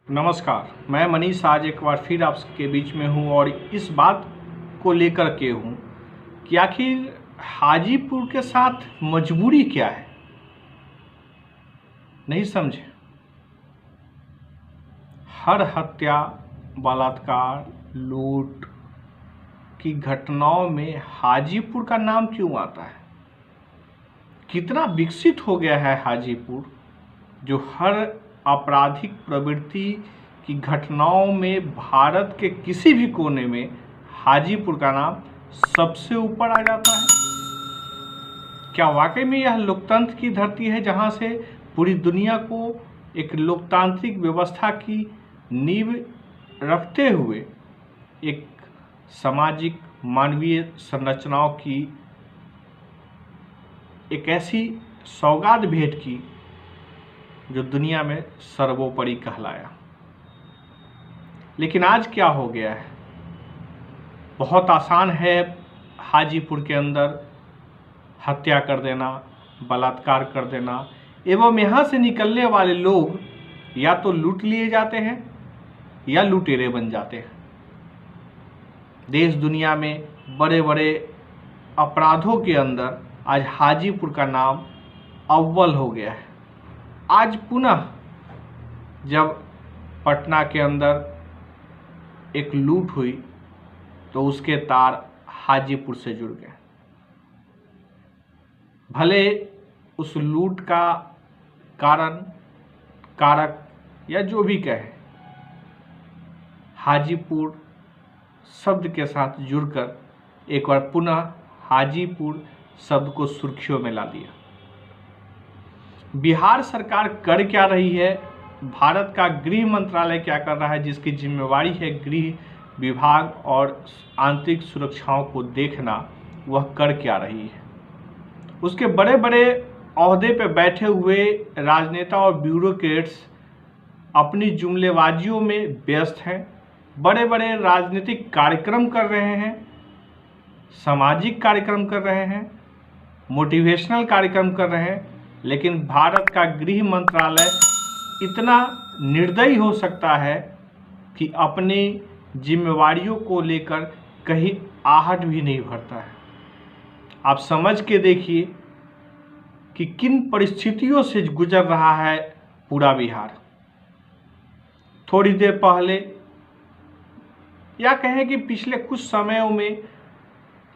नमस्कार। मैं मनीष आज एक बार फिर आपके बीच में हूँ और इस बात को लेकर के हूँ कि आखिर हाजीपुर के साथ मजबूरी क्या है। नहीं समझे। हर हत्या, बलात्कार, लूट की घटनाओं में हाजीपुर का नाम क्यों आता है? कितना विकसित हो गया है हाजीपुर, जो हर आपराधिक प्रवृत्ति की घटनाओं में भारत के किसी भी कोने में हाजीपुर का नाम सबसे ऊपर आ जाता है। क्या वाकई में यह लोकतंत्र की धरती है, जहां से पूरी दुनिया को एक लोकतांत्रिक व्यवस्था की नींव रखते हुए एक सामाजिक मानवीय संरचनाओं की एक ऐसी सौगात भेंट की जो दुनिया में सर्वोपरि कहलाया? लेकिन आज क्या हो गया है? बहुत आसान है हाजीपुर के अंदर हत्या कर देना, बलात्कार कर देना, एवं यहाँ से निकलने वाले लोग या तो लूट लिए जाते हैं या लुटेरे बन जाते हैं। देश दुनिया में बड़े बड़े अपराधों के अंदर आज हाजीपुर का नाम अव्वल हो गया है। आज पुनः जब पटना के अंदर एक लूट हुई तो उसके तार हाजीपुर से जुड़ गए। भले उस लूट का कारण, कारक या जो भी कहे, हाजीपुर शब्द के साथ जुड़कर एक बार पुनः हाजीपुर शब्द को सुर्खियों में ला दिया। बिहार सरकार कर क्या रही है, भारत का गृह मंत्रालय क्या कर रहा है, जिसकी जिम्मेवारी है गृह विभाग और आंतरिक सुरक्षाओं को देखना, वह कर क्या रही है? उसके बड़े बड़े ओहदे पे बैठे हुए राजनेता और ब्यूरोक्रेट्स अपनी जुमलेबाजियों में व्यस्त हैं, बड़े बड़े राजनीतिक कार्यक्रम कर रहे हैं, सामाजिक कार्यक्रम कर रहे हैं, मोटिवेशनल कार्यक्रम कर रहे हैं, लेकिन भारत का गृह मंत्रालय इतना निर्दयी हो सकता है कि अपनी जिम्मेवारियों को लेकर कहीं आहट भी नहीं भरता है। आप समझ के देखिए कि किन परिस्थितियों से गुजर रहा है पूरा बिहार। थोड़ी देर पहले या कहें कि पिछले कुछ समयों में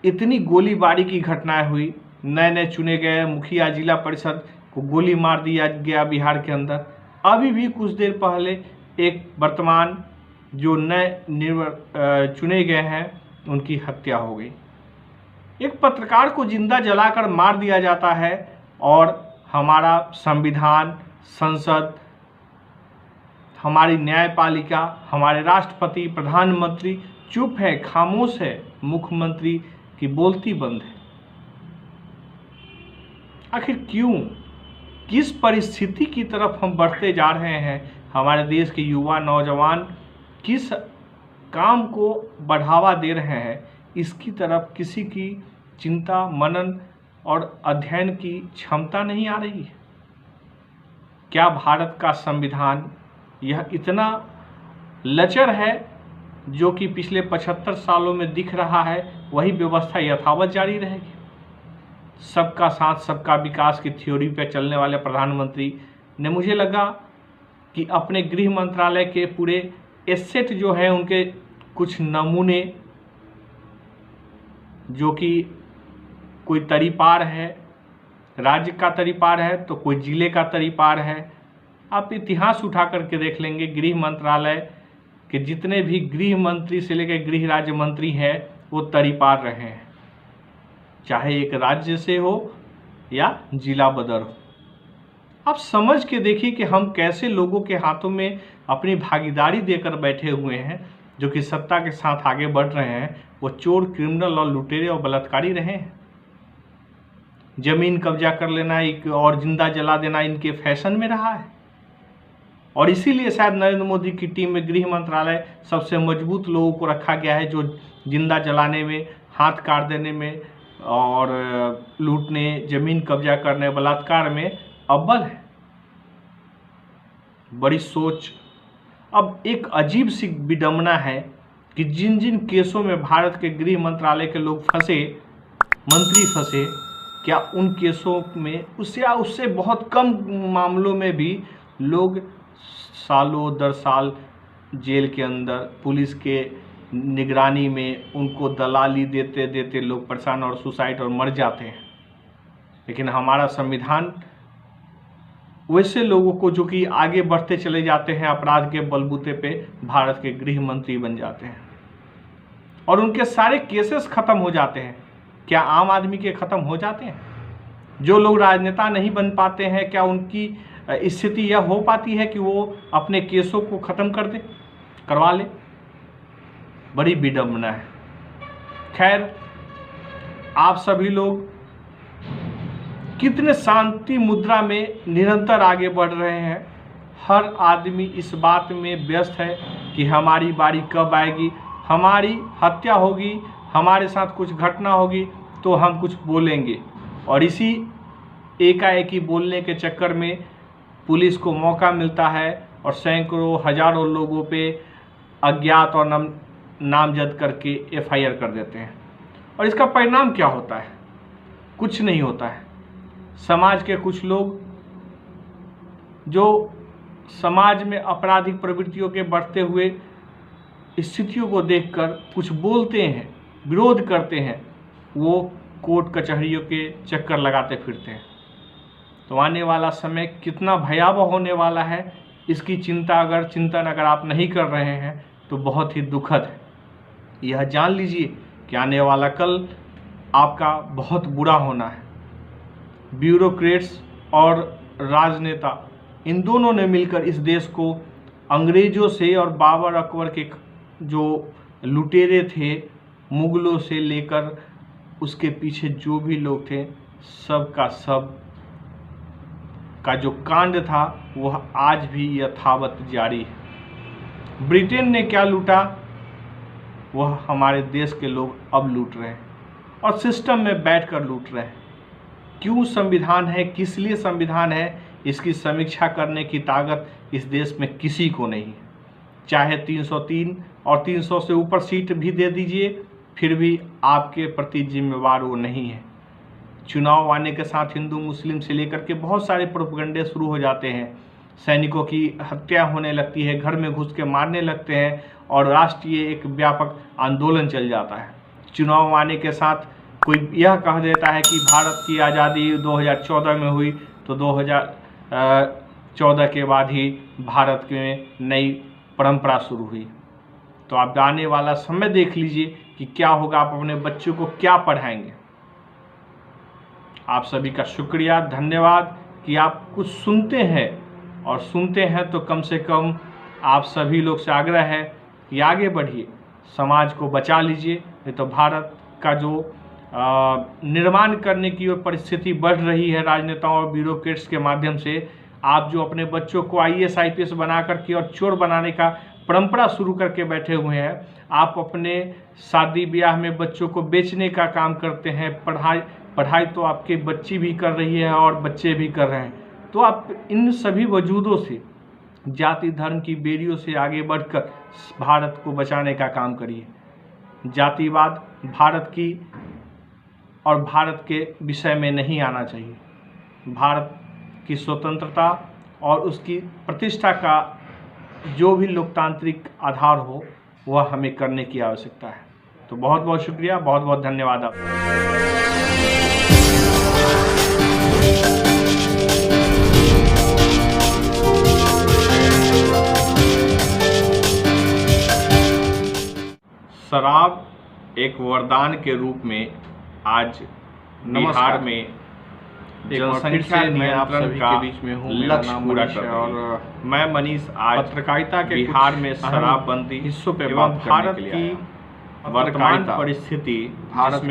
इतनी गोलीबारी की घटनाएं हुई। नए नए चुने गए मुखिया जिला परिषद को गोली मार दिया गया बिहार के अंदर। अभी भी कुछ देर पहले एक वर्तमान जो नए चुने गए हैं उनकी हत्या हो गई। एक पत्रकार को जिंदा जलाकर मार दिया जाता है और हमारा संविधान, संसद, हमारी न्यायपालिका, हमारे राष्ट्रपति, प्रधानमंत्री चुप है, खामोश है, मुख्यमंत्री की बोलती बंद है। आखिर क्यों? किस परिस्थिति की तरफ हम बढ़ते जा रहे हैं? हमारे देश के युवा नौजवान किस काम को बढ़ावा दे रहे हैं, इसकी तरफ किसी की चिंता, मनन और अध्ययन की क्षमता नहीं आ रही है। क्या भारत का संविधान यह इतना लचर है जो कि पिछले 75 सालों में दिख रहा है, वही व्यवस्था यथावत जारी रहेगी? सबका साथ सबका विकास की थ्योरी पर चलने वाले प्रधानमंत्री ने, मुझे लगा कि अपने गृह मंत्रालय के पूरे एसेट जो है, उनके कुछ नमूने, जो कि कोई तरीपार है, राज्य का तरीपार है तो कोई जिले का तरीपार है। आप इतिहास उठा करके देख लेंगे, गृह मंत्रालय के जितने भी गृह मंत्री से लेकर गृह राज्य मंत्री हैं वो तरीपार रहे हैं, चाहे एक राज्य से हो या जिला बदर हो। आप समझ के देखिए कि हम कैसे लोगों के हाथों में अपनी भागीदारी देकर बैठे हुए हैं, जो कि सत्ता के साथ आगे बढ़ रहे हैं। वो चोर, क्रिमिनल और लुटेरे और बलात्कारी रहे हैं। जमीन कब्जा कर लेना और जिंदा जला देना इनके फैशन में रहा है, और इसीलिए शायद नरेंद्र मोदी की टीम में गृह मंत्रालय सबसे मजबूत लोगों को रखा गया है, जो जिंदा जलाने में, हाथ काट देने में और लूटने, जमीन कब्जा करने, बलात्कार में अव्वल है। बड़ी सोच अब एक अजीब सी विडंबना है कि जिन जिन केसों में भारत के गृह मंत्रालय के लोग फंसे, मंत्री फंसे, क्या उन केसों में उससे बहुत कम मामलों में भी लोग सालों दर साल जेल के अंदर पुलिस के निगरानी में उनको दलाली देते देते लोग परेशान और सुसाइड और मर जाते हैं। लेकिन हमारा संविधान वैसे लोगों को जो कि आगे बढ़ते चले जाते हैं अपराध के बलबूते पे भारत के गृह मंत्री बन जाते हैं और उनके सारे केसेस खत्म हो जाते हैं। क्या आम आदमी के खत्म हो जाते हैं? जो लोग राजनेता नहीं बन पाते हैं, क्या उनकी स्थिति यह हो पाती है कि वो अपने केसों को खत्म करवा ले? बड़ी विडंबना है। खैर, आप सभी लोग कितने शांति मुद्रा में निरंतर आगे बढ़ रहे हैं। हर आदमी इस बात में व्यस्त है कि हमारी बारी कब आएगी, हमारी हत्या होगी, हमारे साथ कुछ घटना होगी तो हम कुछ बोलेंगे। और इसी एकाएकी बोलने के चक्कर में पुलिस को मौका मिलता है और सैकड़ों हजारों लोगों पे अज्ञात और नामजद करके एफआईआर कर देते हैं। और इसका परिणाम क्या होता है? कुछ नहीं होता है। समाज के कुछ लोग जो समाज में आपराधिक प्रवृत्तियों के बढ़ते हुए स्थितियों को देखकर कुछ बोलते हैं, विरोध करते हैं, वो कोर्ट कचहरियों के चक्कर लगाते फिरते हैं। तो आने वाला समय कितना भयावह होने वाला है, इसकी चिंतन अगर आप नहीं कर रहे हैं तो बहुत ही दुखद है। यह जान लीजिए कि आने वाला कल आपका बहुत बुरा होना है। ब्यूरोक्रेट्स और राजनेता इन दोनों ने मिलकर इस देश को अंग्रेज़ों से और बाबर अकबर के जो लुटेरे थे, मुगलों से लेकर उसके पीछे जो भी लोग थे, सब का जो कांड था वह आज भी यथावत जारी है। ब्रिटेन ने क्या लूटा वह हमारे देश के लोग अब लूट रहे हैं और सिस्टम में बैठकर लूट रहे हैं। क्यों संविधान है, किस लिए संविधान है, इसकी समीक्षा करने की ताकत इस देश में किसी को नहीं है। चाहे 303 और 300 से ऊपर सीट भी दे दीजिए, फिर भी आपके प्रति जिम्मेवार वो नहीं है। चुनाव आने के साथ हिंदू मुस्लिम से लेकर के बहुत सारे प्रोपेगेंडे शुरू हो जाते हैं। सैनिकों की हत्या होने लगती है, घर में घुस के मारने लगते हैं और राष्ट्रीय एक व्यापक आंदोलन चल जाता है। चुनाव आने के साथ कोई यह कह देता है कि भारत की आज़ादी 2014 में हुई, तो 2014 के बाद ही भारत में नई परंपरा शुरू हुई। तो आप आने वाला समय देख लीजिए कि क्या होगा, आप अपने बच्चों को क्या पढ़ाएंगे। आप सभी का शुक्रिया, धन्यवाद कि आप कुछ सुनते हैं, और सुनते हैं तो कम से कम आप सभी लोग से आग्रह है कि आगे बढ़िए, समाज को बचा लीजिए। नहीं तो भारत का जो निर्माण करने की ओर परिस्थिति बढ़ रही है राजनेताओं और ब्यूरोक्रेट्स के माध्यम से, आप जो अपने बच्चों को IAS IPS बना करके और चोर बनाने का परंपरा शुरू करके बैठे हुए हैं, आप अपने शादी ब्याह में बच्चों को बेचने का काम करते हैं। पढ़ाई तो आपके बच्ची भी कर रही है और बच्चे भी कर रहे हैं। तो आप इन सभी वजूदों से, जाति धर्म की बेड़ियों से आगे बढ़कर भारत को बचाने का काम करिए। जातिवाद भारत की और भारत के विषय में नहीं आना चाहिए। भारत की स्वतंत्रता और उसकी प्रतिष्ठा का जो भी लोकतांत्रिक आधार हो वह हमें करने की आवश्यकता है। तो बहुत बहुत शुक्रिया, बहुत बहुत धन्यवाद आपका। शराब एक वरदान के रूप में आज बिहार में जनसंख्या नियंत्रण का लक्ष्य पूरा कर रही है। और मैं मनीष आज पत्रकारिता के बिहार में शराबबंदी हिस्सों पे बात करने के लिए आया। वर्तमान परिस्थिति भारत में